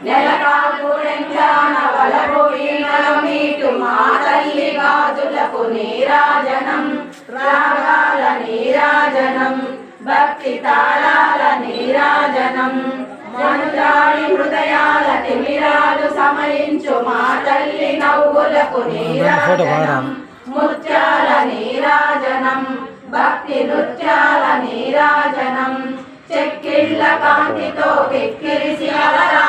నెలకాకుడెంగాన వలపు వీణల మీటు మా తల్లి గాజులకు నీరాజనం రాగాల నీరాజనం భక్తి తాళాల నీరాజనం మనుజాడి హృదయాల తిమిరాలు సమయించు మా తల్లి నవ్వులకు నీరాజనం ముత్యాల నీరాజనం భక్తి నృత్యాల నీరాజనం చెక్కిళ్ళ కాంతితో కిక్కిరిసి అలరా